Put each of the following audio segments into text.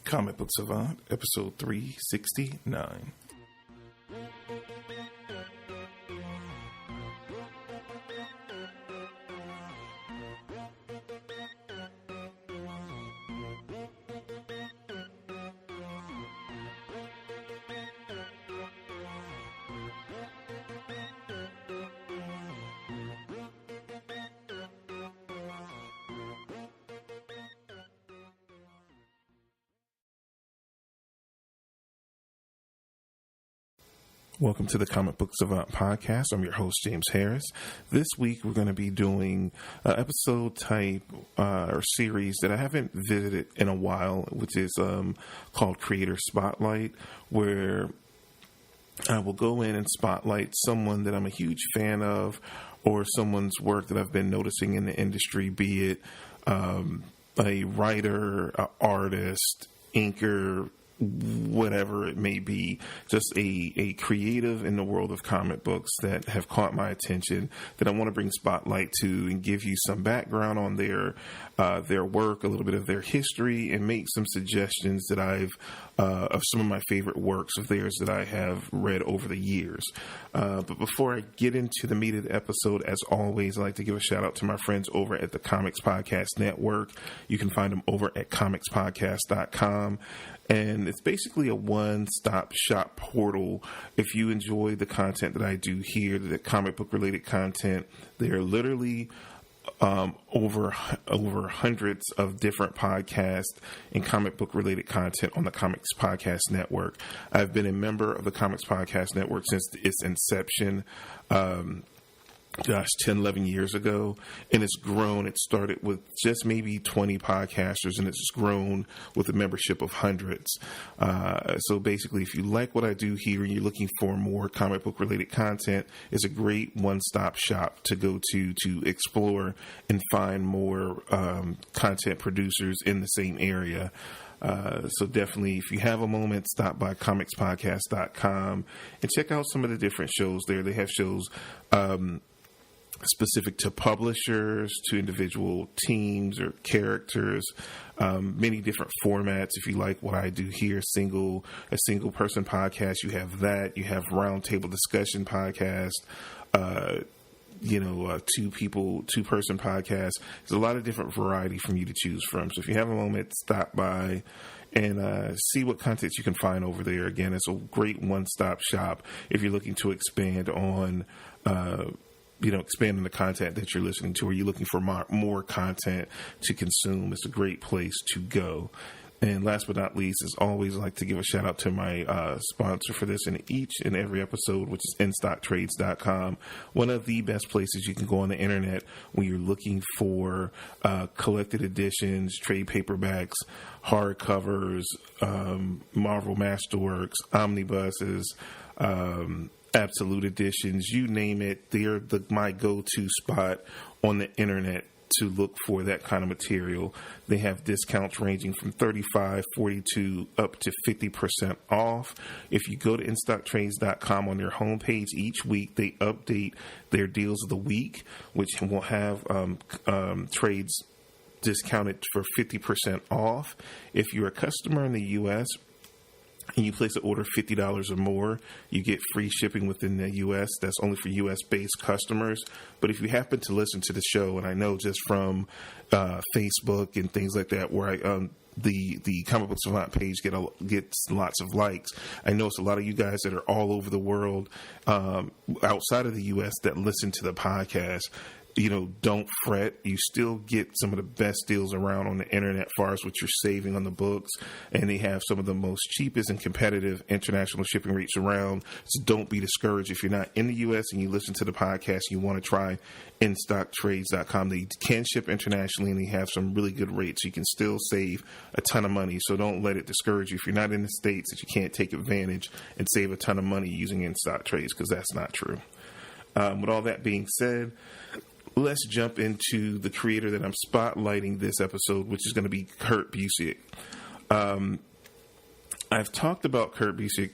Comic Book Savant, episode 369. Welcome to the Comic Book Savant podcast. I'm your host, James Harris. This week, we're going to be doing an episode type or series that I haven't visited in a while, which is called Creator Spotlight, where I will go in and spotlight someone that I'm a huge fan of or someone's work that I've been noticing in the industry, be it a writer, an artist, inker, whatever it may be, just a creative in the world of comic books that have caught my attention, that I want to bring spotlight to and give you some background on their work, a little bit of their history, and make some suggestions that I've of some of my favorite works of theirs that I have read over the years. But before I get into the meat of the episode, as always, I'd like to give a shout out to my friends over at the Comics Podcast Network. You can find them over at comicspodcast.com. And it's basically a one-stop shop portal. If you enjoy the content that I do here, the comic book related content, they're literally over hundreds of different podcasts and comic book related content on the Comics Podcast Network. I've been a member of the Comics Podcast Network since its inception. 10, 11 years ago, and it's grown. It started with just maybe 20 podcasters, and it's grown with a membership of hundreds. So basically, if you like what I do here and you're looking for more comic book related content, it's a great one-stop shop to go to explore and find more content producers in the same area. So definitely, if you have a moment, stop by comicspodcast.com and check out some of the different shows there. They have shows specific to publishers, to individual teams or characters, many different formats. If you like what I do here, a single person podcast, you have that. You have roundtable discussion podcast, two person podcast. There's a lot of different variety from you to choose from. So if you have a moment, stop by and see what content you can find over there. Again, it's a great one-stop shop if you're looking to expand on expanding the content that you're listening to, or you're looking for more content to consume. It's a great place to go. And last but not least, as always, I'd like to give a shout out to my sponsor for this in each and every episode, which is InStockTrades.com. One of the best places you can go on the internet when you're looking for collected editions, trade paperbacks, hardcovers, Marvel Masterworks, omnibuses, absolute editions, you name it. They're my go-to spot on the internet to look for that kind of material. They have discounts ranging from 35%, 42% up to 50% off. If you go to InStockTrades.com on their homepage each week, they update their deals of the week, which will have trades discounted for 50% off. If you're a customer in the U.S., and you place an order $50 or more, you get free shipping within the U.S. That's only for U.S.-based customers. But if you happen to listen to the show, and I know just from Facebook and things like that, where the Comic Book Savant page gets lots of likes, I know it's a lot of you guys that are all over the world outside of the U.S. that listen to the podcast. Don't fret. You still get some of the best deals around on the internet as far as what you're saving on the books. And they have some of the most cheapest and competitive international shipping rates around. So don't be discouraged. If you're not in the U.S. and you listen to the podcast, you want to try InStockTrades.com. They can ship internationally, and they have some really good rates. You can still save a ton of money. So don't let it discourage you. If you're not in the States, that you can't take advantage and save a ton of money using InStockTrades, because that's not true. With all that being said, let's jump into the creator that I'm spotlighting this episode, which is going to be Kurt Busiek. I've talked about Kurt Busiek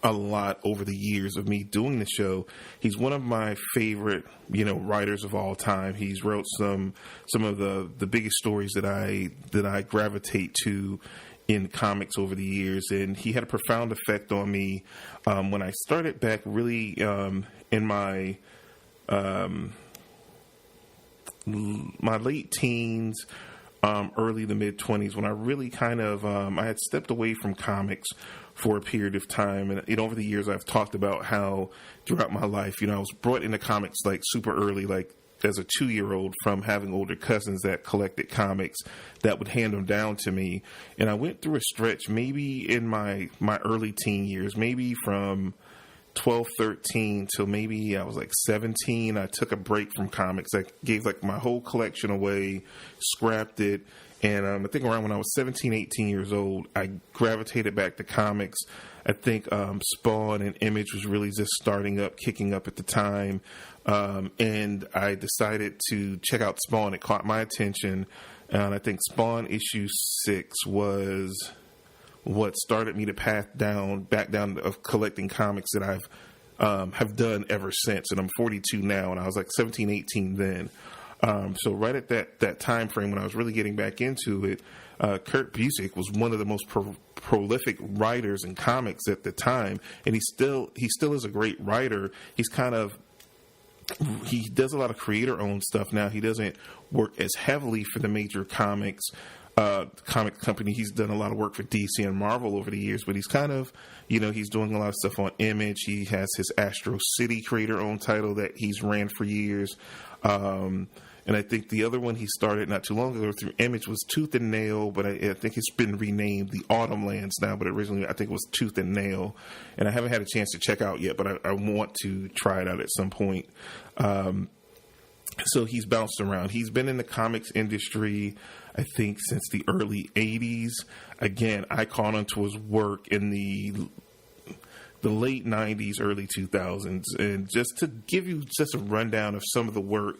a lot over the years of me doing the show. He's one of my favorite, writers of all time. He's wrote some of the biggest stories that I gravitate to in comics over the years, and he had a profound effect on me when I started back really in my late teens, early to mid 20s, when I really kind of I had stepped away from comics for a period of time. And over the years, I've talked about how throughout my life, I was brought into comics like super early, like as a 2-year-old, from having older cousins that collected comics that would hand them down to me. And I went through a stretch maybe in my early teen years, maybe from 12, 13 till maybe I was like 17. I took a break from comics. I gave like my whole collection away, scrapped it. And I think around when I was 17, 18 years old, I gravitated back to comics. I think Spawn and Image was really just kicking up at the time. And I decided to check out Spawn. It caught my attention. And I think Spawn issue 6 was what started me to back down of collecting comics that I've have done ever since. And I'm 42 now, and I was like 17, 18 then. So right at that time frame when I was really getting back into it, Kurt Busiek was one of the most prolific writers in comics at the time, and he still is a great writer. He does a lot of creator-owned stuff now. He doesn't work as heavily for the major comic company. He's done a lot of work for DC and Marvel over the years, but he's kind of, he's doing a lot of stuff on Image. He has his Astro City creator-owned title that he's ran for years. And I think the other one he started not too long ago through Image was Tooth and Nail, but I think it's been renamed the Autumn Lands now, but originally I think it was Tooth and Nail. And I haven't had a chance to check out yet, but I want to try it out at some point. So he's bounced around. He's been in the comics industry, I think, since the early 80s. Again, I caught onto his work in the late 90s, early 2000s. And just to give you just a rundown of some of the work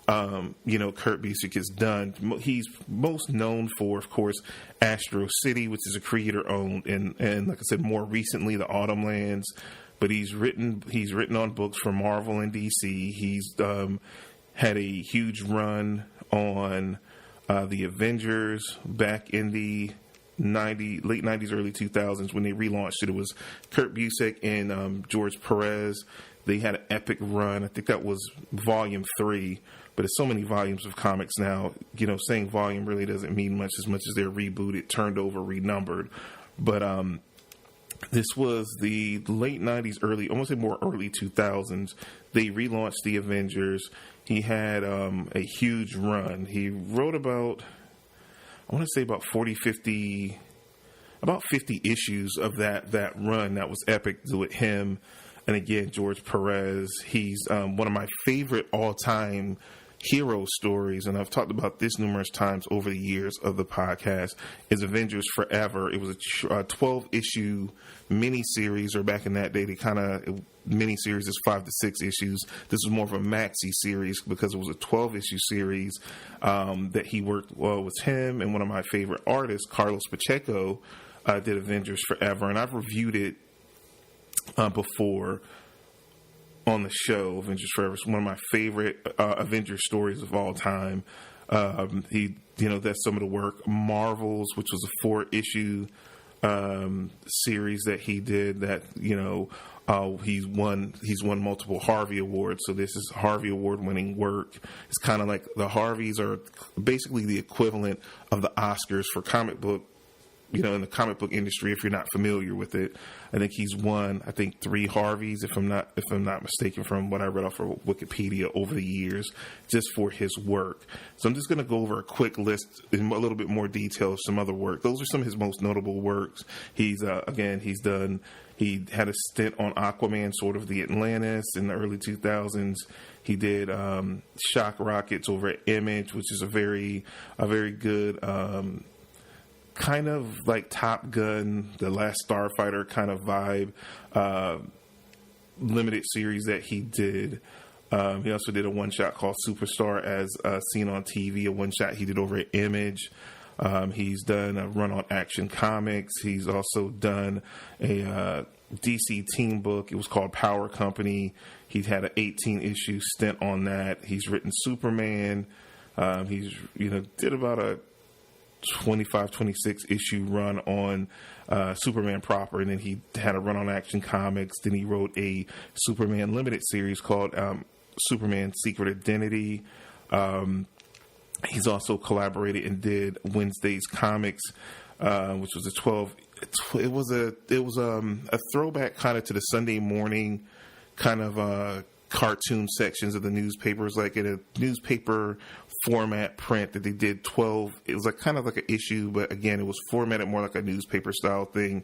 Kurt Busiek has done. He's most known for, of course, Astro City, which is a creator-owned, and like I said, more recently, the Autumn Lands. But he's written on books for Marvel and DC. He's had a huge run on the Avengers back in the late 90s, early 2000s when they relaunched it. It was Kurt Busiek and George Perez. They had an epic run. I think that was volume 3. But there's so many volumes of comics now, saying volume really doesn't mean much as they're rebooted, turned over, renumbered. But this was the late 90s, almost more early 2000s. They relaunched the Avengers. He had a huge run. He wrote about 50 issues of that run. That was epic with him. And again, George Perez. He's one of my favorite all-time hero stories, and I've talked about this numerous times over the years of the podcast, is Avengers Forever. It was a 12-issue miniseries, or back in that day, miniseries is 5 to 6 issues. This was more of a maxi series because it was a 12-issue series that he worked with him and one of my favorite artists, Carlos Pacheco, did Avengers Forever, and I've reviewed it before on the show. Avengers Forever is one of my favorite Avengers stories of all time. That's some of the work. Marvels, which was a 4-issue series that he did. That he's won multiple Harvey Awards. So this is Harvey Award-winning work. It's kind of like the Harveys are basically the equivalent of the Oscars for comic book. In the comic book industry, if you're not familiar with it, I think he's won 3 Harveys, if I'm not mistaken, from what I read off of Wikipedia over the years, just for his work. So I'm just going to go over a quick list in a little bit more detail of some other work. Those are some of his most notable works. He had a stint on Aquaman, sort of the Atlantis in the early 2000s. He did Shock Rockets over at Image, which is a very good. Kind of like Top Gun, The Last Starfighter kind of vibe, limited series that he did. He also did a one-shot called Superstar as seen on TV, a one-shot he did over at Image. He's done a run on Action Comics. He's also done a DC team book. It was called Power Company. He's had an 18-issue stint on that. He's written Superman. He's did about a 25, 26 issue run on Superman proper, and then he had a run on Action Comics. Then he wrote a Superman limited series called Superman Secret Identity. He's also collaborated and did Wednesday's Comics, which was a 12. It was a throwback kind of to the Sunday morning kind of cartoon sections of the newspapers, like in a newspaper format print that they did 12. It was like kind of like an issue, but again, it was formatted more like a newspaper style thing.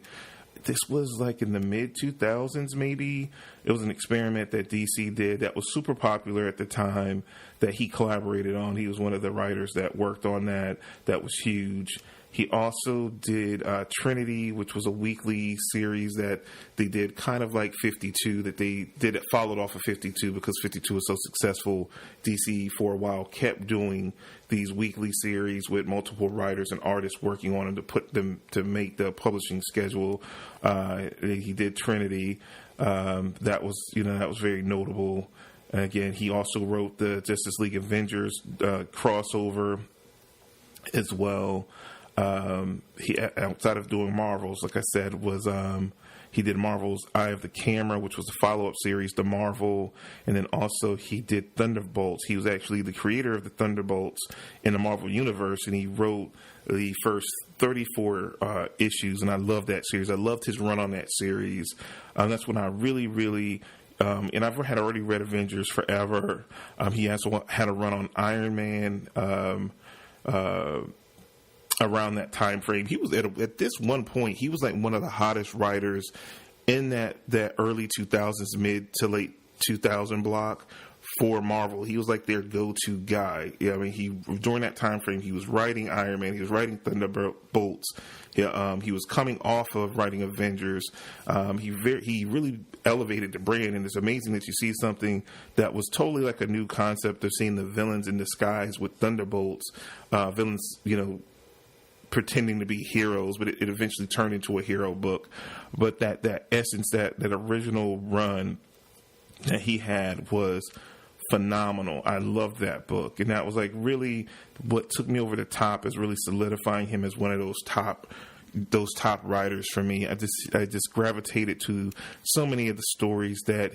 This was like in the mid 2000s, maybe. It was an experiment that DC did that was super popular at the time that he collaborated on. He was one of the writers that worked on that. That was huge. He also did Trinity, which was a weekly series that they did kind of like 52, that they did it followed off of 52 because 52 was so successful. DC for a while kept doing these weekly series with multiple writers and artists working on them to put them to make the publishing schedule. He did Trinity. That was very notable. And again, he also wrote the Justice League Avengers crossover as well. He, outside of doing Marvels, like I said, was he did Marvel's Eye of the Camera, which was a follow-up series to Marvel, and then also he did Thunderbolts. He was actually the creator of the Thunderbolts in the Marvel Universe, and he wrote the first 34 issues, and I loved that series. I loved his run on that series. That's when I really and I've already read Avengers forever. He also had a run on Iron Man around that time frame. He was at this one point, he was like one of the hottest writers in that early 2000s, mid to late 2000 block for Marvel. He was like their go-to guy. Yeah, I mean, during that time frame, he was writing Iron Man, he was writing Thunderbolts. He was coming off of writing Avengers. He really elevated the brand, and it's amazing that you see something that was totally like a new concept of seeing the villains in disguise with Thunderbolts. Villains, pretending to be heroes, but it eventually turned into a hero book. But that essence, that original run that he had was phenomenal. I loved that book, and that was like really what took me over the top, is really solidifying him as one of those top writers for me. I just gravitated to so many of the stories that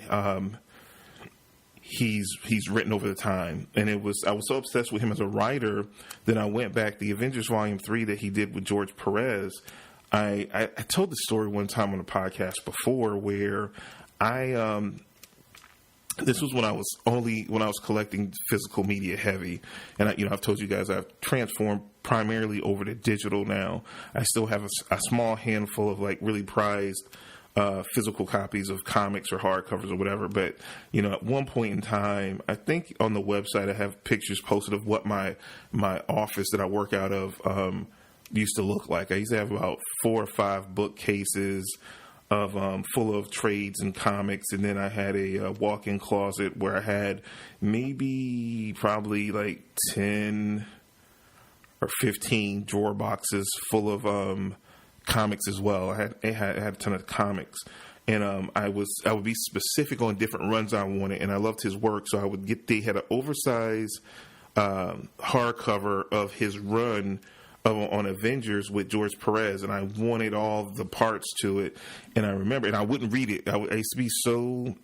he's written over the time, and I was so obsessed with him as a writer that I went back, the Avengers Volume 3 that he did with George Perez. I told the story one time on the podcast before where this was when I was collecting physical media heavy, and I've told you guys I've transformed primarily over to digital now. I still have a small handful of like really prized physical copies of comics or hardcovers or whatever. But, at one point in time, I think on the website I have pictures posted of what my office that I work out of used to look like. I used to have about 4 or 5 bookcases of full of trades and comics, and then I had a walk-in closet where I had probably like 10 or 15 drawer boxes full of comics as well. I had a ton of comics, and I would be specific on different runs I wanted, and I loved his work, so they had an oversized hardcover of his run on Avengers with George Perez, and I wanted all the parts to it. And I remember, and I wouldn't read it. I used to be so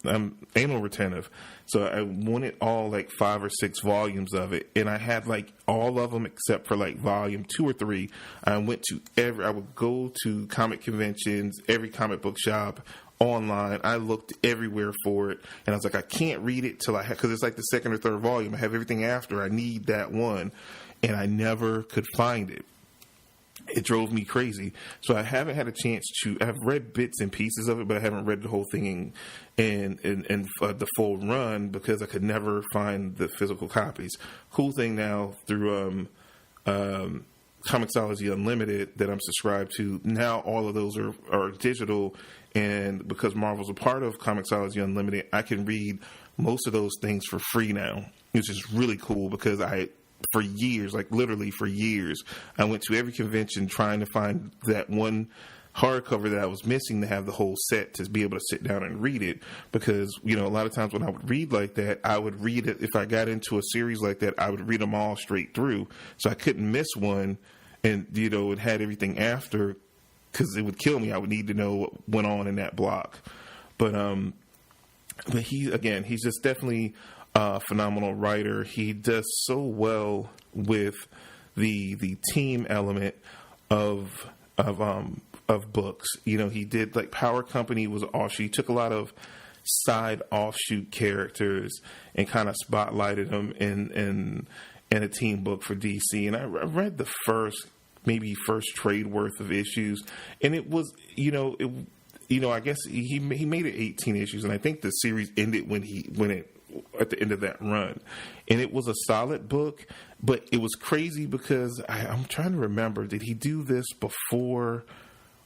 anal retentive, so I wanted all like 5 or 6 volumes of it, and I had like all of them except for like volume 2 or 3. I would go to comic conventions, every comic book shop, online. I looked everywhere for it, and I was like, I can't read it till because it's like the 2nd or 3rd volume. I have everything after. I need that one, and I never could find it. It drove me crazy. So I haven't had a chance I've read bits and pieces of it, but I haven't read the whole thing in the full run because I could never find the physical copies. Cool thing now through Comixology Unlimited that I'm subscribed to, now all of those are digital, and because Marvel's a part of Comixology Unlimited, I can read most of those things for free now, which is really cool because for years, like literally for years, I went to every convention trying to find that one hardcover that I was missing to have the whole set to be able to sit down and read it. Because, a lot of times when I would read like that, I would read it, if I got into a series like that, I would read them all straight through. So I couldn't miss one and it had everything after, because it would kill me. I would need to know what went on in that block. But he's just definitely a phenomenal writer. He does so well with the team element of books. He did, like, Power Company was offshoot. He took a lot of side offshoot characters and kind of spotlighted them in a team book for DC. And I read the first trade worth of issues, and it was, I guess he made it 18 issues, and I think the series ended when at the end of that run, and it was a solid book. But it was crazy because I'm trying to remember, did he do this before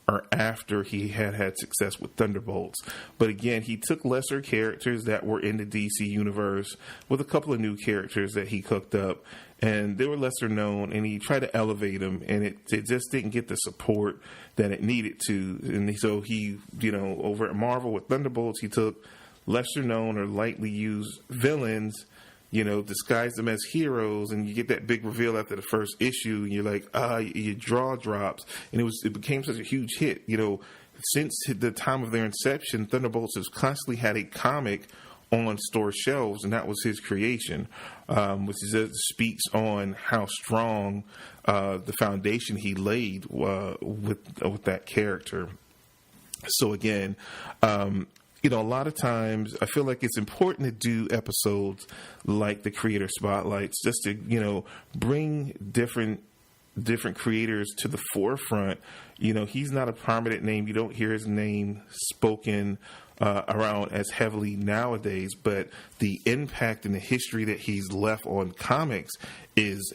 or after he had success with Thunderbolts? But again, he took lesser characters that were in the DC universe with a couple of new characters that he cooked up, and they were lesser known, and he tried to elevate them, and it just didn't get the support that it needed to. And so he, over at Marvel with Thunderbolts, he took lesser known or lightly used villains, disguised them as heroes, and you get that big reveal after the first issue, and you're like, your jaw drops. And it became such a huge hit. Since the time of their inception, Thunderbolts has constantly had a comic on store shelves, and that was his creation, which speaks on how strong the foundation he laid with that character. So again, a lot of times I feel like it's important to do episodes like the Creator Spotlights, just to, bring different creators to the forefront. He's not a prominent name. You don't hear his name spoken around as heavily nowadays, but the impact and the history that he's left on comics is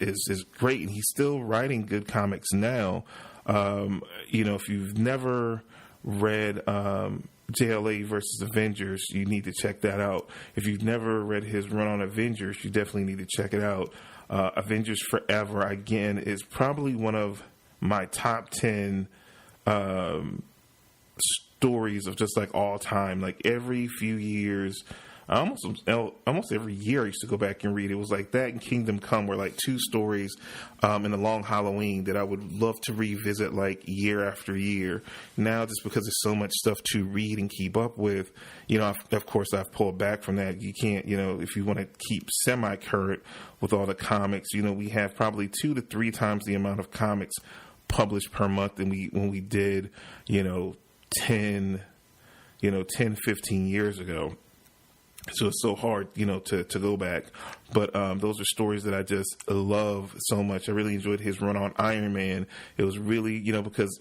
great, and he's still writing good comics now. If you've never read JLA versus Avengers, you need to check that out. If you've never read his run on Avengers, you definitely need to check it out. Avengers Forever, again, is probably one of my top 10 stories of just like all time. Like every few years, almost every year I used to go back and read. It was like that and Kingdom Come were like two stories in a long Halloween that I would love to revisit like year after year. Now, just because there's so much stuff to read and keep up with, of course I've pulled back from that. You can't, if you want to keep semi-current with all the comics, we have probably 2 to 3 times the amount of comics published per month than when we did, 10, 15 years ago. So it's so hard, to go back. But those are stories that I just love so much. I really enjoyed his run on Iron Man. It was really, because,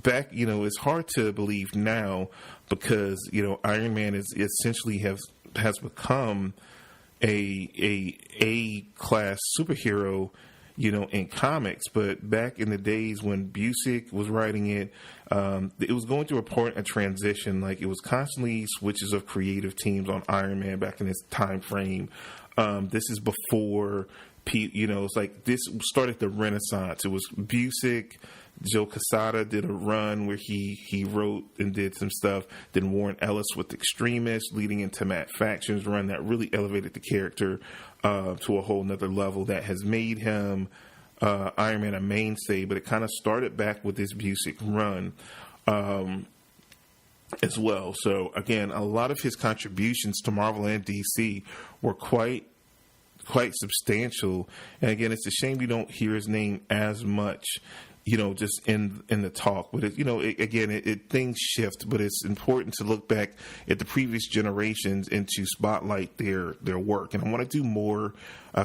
back, it's hard to believe now because, Iron Man is essentially has become a class superhero, in comics. But back in the days when Busiek was writing it, it was going through a transition. Like it was constantly switches of creative teams on Iron Man back in this time frame. This is before, it's like this started the Renaissance. It was Busiek, Joe Quesada did a run where he wrote and did some stuff. Then Warren Ellis with Extremists, leading into Matt Faction's run that really elevated the character to a whole nother level that has made him Iron Man a mainstay. But it kind of started back with this Busiek run as well. So again, a lot of his contributions to Marvel and DC were quite substantial. And again, it's a shame you don't hear his name as much, just in the talk. But things shift. But it's important to look back at the previous generations and to spotlight their work. And I want to do more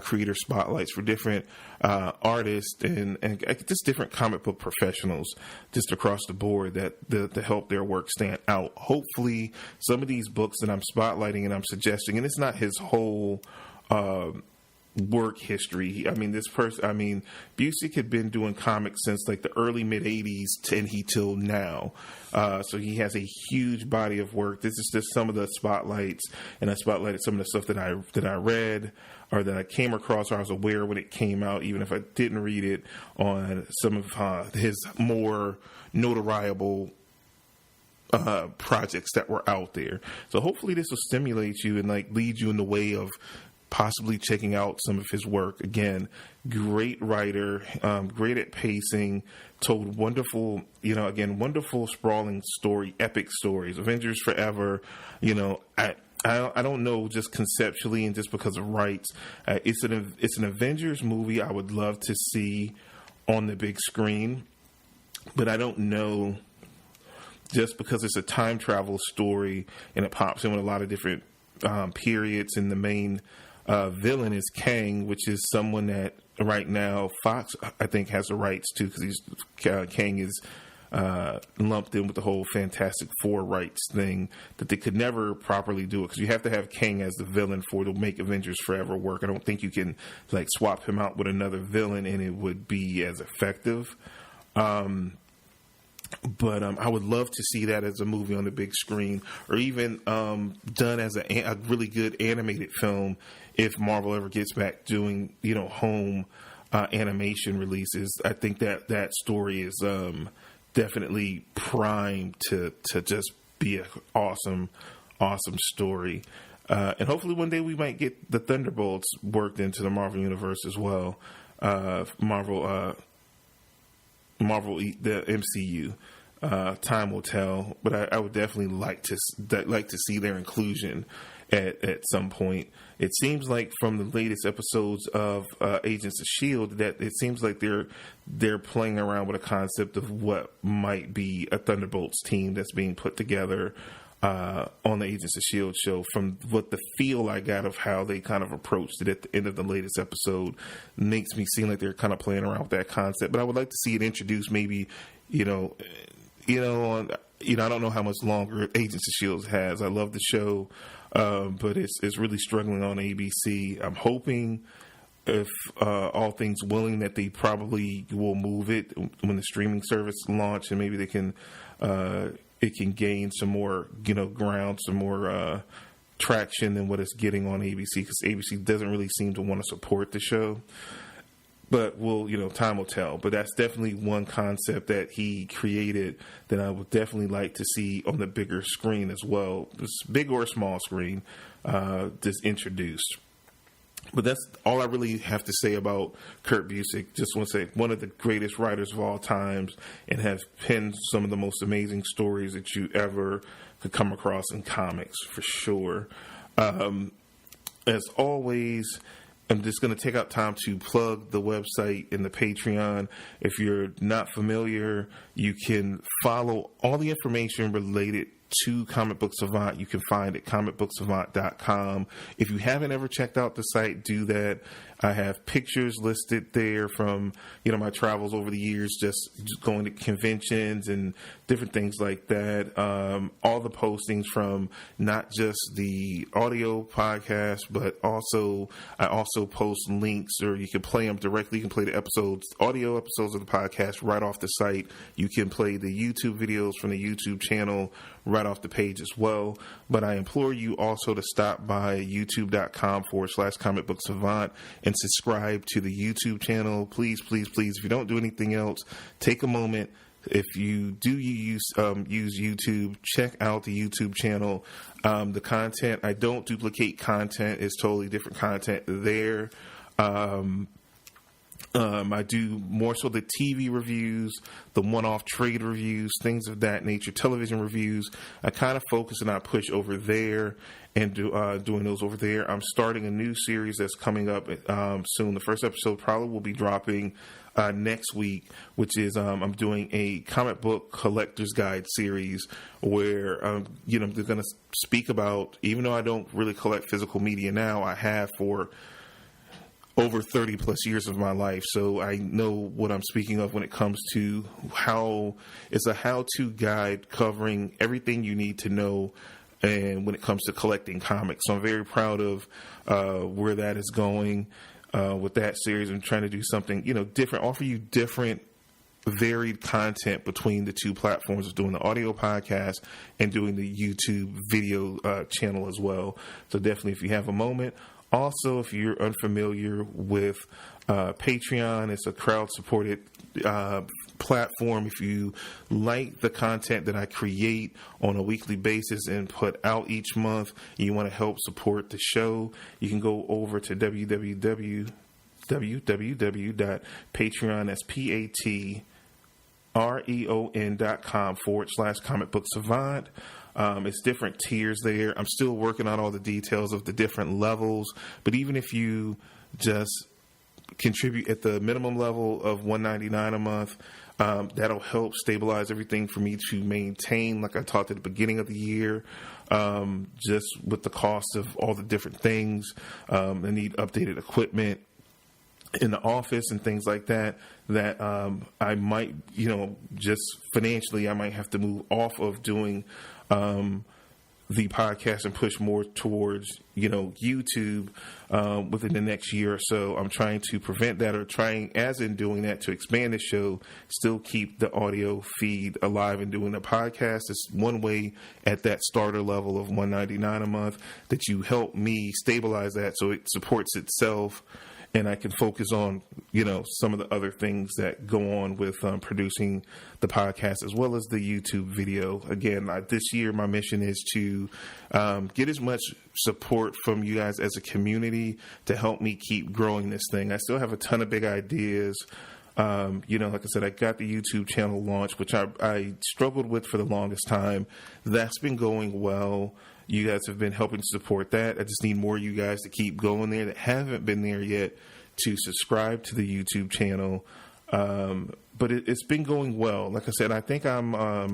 creator spotlights for different artists and just different comic book professionals just across the board that help their work stand out. Hopefully, some of these books that I'm spotlighting and I'm suggesting, and it's not his whole work history. Busiek had been doing comics since like the early mid 80s till now. So he has a huge body of work. This is just some of the spotlights, and I spotlighted some of the stuff that I read or that I came across or I was aware when it came out, even if I didn't read it, on some of his more notariable projects that were out there. So hopefully this will stimulate you and like lead you in the way of possibly checking out some of his work. Again, great writer, great at pacing, told wonderful, wonderful sprawling story, epic stories. Avengers Forever, I don't know, just conceptually and just because of rights, it's an Avengers movie I would love to see on the big screen, but I don't know, just because it's a time travel story and it pops in with a lot of different periods, and the main villain is Kang, which is someone that right now Fox, I think, has the rights to, because Kang is lumped in with the whole Fantastic Four rights thing, that they could never properly do it, because you have to have Kang as the villain for to make Avengers Forever work. I don't think you can swap him out with another villain and it would be as effective. But I would love to see that as a movie on the big screen, or even done as a really good animated film if Marvel ever gets back doing home animation releases. I think that story is definitely primed to just be an awesome story. And hopefully one day we might get the Thunderbolts worked into the Marvel Universe as well. Marvel, the MCU. Time will tell, but I would definitely like to see their inclusion at some point. It seems like from the latest episodes of Agents of S.H.I.E.L.D. that it seems like they're playing around with a concept of what might be a Thunderbolts team that's being put together on the Agents of S.H.I.E.L.D. show. From what the feel I got of how they kind of approached it at the end of the latest episode makes me seem like they're kind of playing around with that concept. But I would like to see it introduced, maybe, I don't know how much longer Agents of S.H.I.E.L.D. has. I love the show, but it's really struggling on ABC. I'm hoping, if all things willing, that they probably will move it when the streaming service launch, and maybe they can it can gain some more ground, some more traction than what it's getting on ABC, because ABC doesn't really seem to want to support the show. But time will tell. But that's definitely one concept that he created that I would definitely like to see on the bigger screen as well, big or small screen, just introduced. But that's all I really have to say about Kurt Busiek. Just want to say, one of the greatest writers of all times, and has penned some of the most amazing stories that you ever could come across in comics, for sure. As always, I'm just going to take out time to plug the website and the Patreon. If you're not familiar, you can follow all the information related to Comic Book Savant. You can find it at comicbooksavant.com. If you haven't ever checked out the site, do that. I have pictures listed there from my travels over the years, just going to conventions and different things like that. All the postings from not just the audio podcast, but I also post links, or you can play them directly. You can play the audio episodes of the podcast right off the site. You can play the YouTube videos from the YouTube channel right off the page as well. But I implore you also to stop by youtube.com/Comic Book Savant and subscribe to the YouTube channel. Please, please, please. If you don't do anything else, take a moment. If you do use YouTube, check out the YouTube channel. The content, I don't duplicate content. It's totally different content there. I do more so the TV reviews, the one-off trade reviews, things of that nature, television reviews. I kind of focus and I push over there and doing those over there. I'm starting a new series that's coming up soon. The first episode probably will be dropping next week, which is I'm doing a comic book collector's guide series where they're going to speak about, even though I don't really collect physical media now, I have for over 30 plus years of my life, so I know what I'm speaking of when it comes to how it's a how-to guide covering everything you need to know, and when it comes to collecting comics. So I'm very proud of where that is going with that series. I'm trying to do something different, offer you different varied content between the two platforms of doing the audio podcast and doing the YouTube video channel as well. So definitely, if you have a moment. Also, if you're unfamiliar with Patreon, it's a crowd-supported platform. If you like the content that I create on a weekly basis and put out each month, and you want to help support the show, you can go over to www.patreon.com/Comic Book Savant. It's different tiers there. I'm still working on all the details of the different levels, but even if you just contribute at the minimum level of $1.99 a month, that'll help stabilize everything for me to maintain, like I talked at the beginning of the year, just with the cost of all the different things. I need updated equipment in the office and things like that, I might, just financially, I might have to move off of doing the podcast and push more towards, YouTube within the next year or so. I'm trying to prevent that, or trying, as in doing that, to expand the show, still keep the audio feed alive and doing the podcast. It's one way at that starter level of $1.99 a month that you help me stabilize that so it supports itself. And I can focus on, some of the other things that go on with producing the podcast as well as the YouTube video. Again, this year my mission is to get as much support from you guys as a community to help me keep growing this thing. I still have a ton of big ideas. Like I said, I got the YouTube channel launched, which I struggled with for the longest time. That's been going well. You guys have been helping support that. I just need more of you guys to keep going there that haven't been there yet to subscribe to the YouTube channel. But it's been going well. Like I said, I think I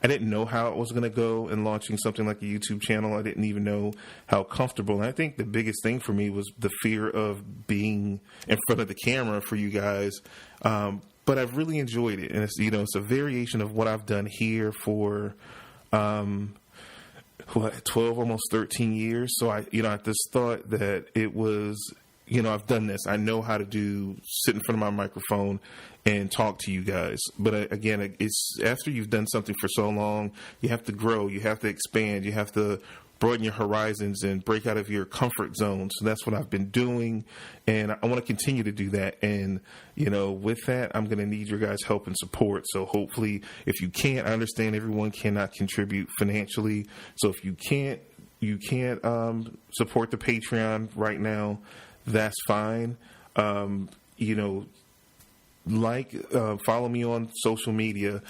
didn't know how it was going to go in launching something like a YouTube channel. I didn't even know how comfortable. And I think the biggest thing for me was the fear of being in front of the camera for you guys. But I've really enjoyed it. And it's a variation of what I've done here for 12, almost 13 years. So I just thought that it was, I've done this. I know how to sit in front of my microphone and talk to you guys. But again, it's after you've done something for so long, you have to grow, you have to expand, you have to broaden your horizons and break out of your comfort zone. So that's what I've been doing, and I want to continue to do that. And with that, I'm going to need your guys' help and support. So hopefully, if you can't, I understand everyone cannot contribute financially. So if you can't support the Patreon right now, that's fine. Follow me on social media.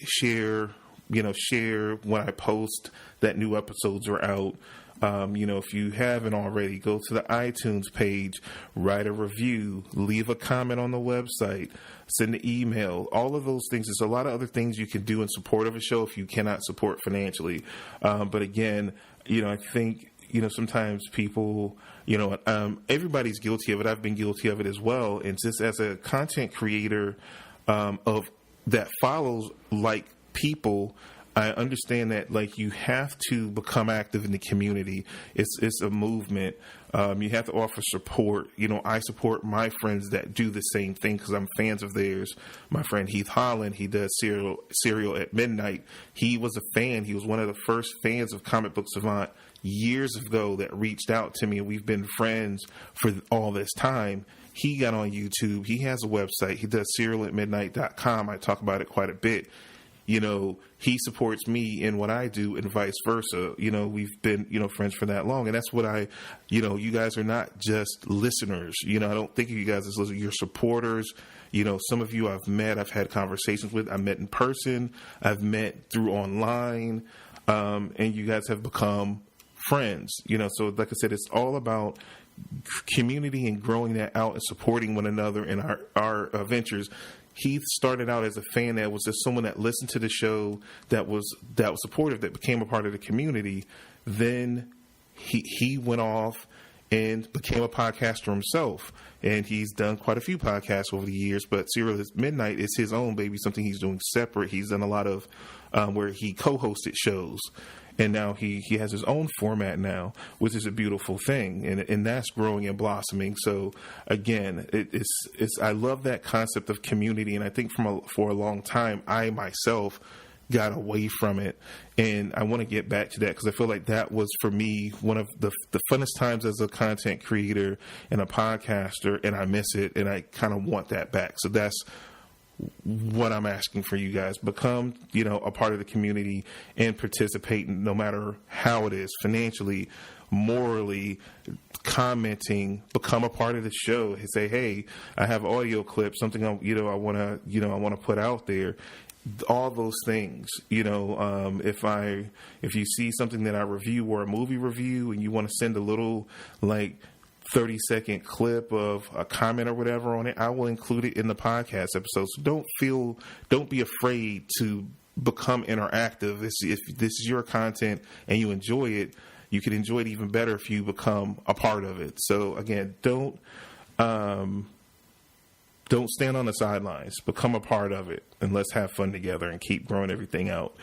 Share when I post that new episodes are out. If you haven't already, go to the iTunes page, write a review, leave a comment on the website, send an email, all of those things. There's a lot of other things you can do in support of a show if you cannot support financially. But again, I think, sometimes people, everybody's guilty of it. I've been guilty of it as well. And just as a content creator of that follows like people, I understand that you have to become active in the community. It's a movement. You have to offer support. I support my friends that do the same thing because I'm fans of theirs. My friend Heath Holland, he does Serial at Midnight. He was a fan. He was one of the first fans of Comic Book Savant years ago that reached out to me, and we've been friends for all this time. He got on YouTube. He has a website. He does serialatmidnight.com. I talk about it quite a bit. He supports me in what I do and vice versa. We've been, friends for that long. And that's what you guys are not just listeners. I don't think of you guys as listeners. You're supporters. Some of you I've met, I've had conversations with. I met in person. I've met through online. And you guys have become friends. So like I said, it's all about community and growing that out and supporting one another in our ventures. He started out as a fan that was just someone that listened to the show, that was supportive, that became a part of the community. Then he went off and became a podcaster himself, and he's done quite a few podcasts over the years. But Serial at Midnight is his own baby, something he's doing separate. He's done a lot of where he co-hosted shows. And now he has his own format now, which is a beautiful thing, and that's growing and blossoming. So again, I love that concept of community, and I think for a long time, I myself got away from it, and I want to get back to that because I feel like that was for me one of the funnest times as a content creator and a podcaster, and I miss it, and I kind of want that back. So that's what I'm asking for you guys. Become, a part of the community and participate, no matter how it is, financially, morally, commenting. Become a part of the show. Say, hey, I have audio clips, something I want to put out there. All those things, if you see something that I review or a movie review and you want to send a little 30-second clip of a comment or whatever on it, I will include it in the podcast episode. So don't be afraid to become interactive. If this is your content and you enjoy it, you can enjoy it even better if you become a part of it. So again, don't stand on the sidelines. Become a part of it, and let's have fun together and keep growing everything out.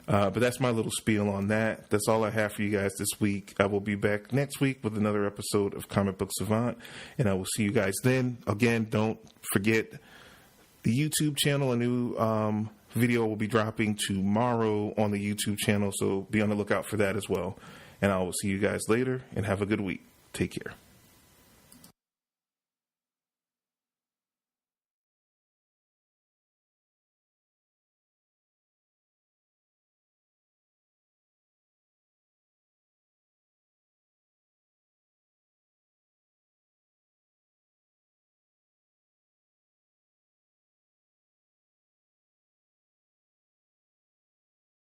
But that's my little spiel on that. That's all I have for you guys this week. I will be back next week with another episode of Comic Book Savant, and I will see you guys then. Again, don't forget the YouTube channel. A new video will be dropping tomorrow on the YouTube channel, so be on the lookout for that as well. And I will see you guys later, and have a good week. Take care.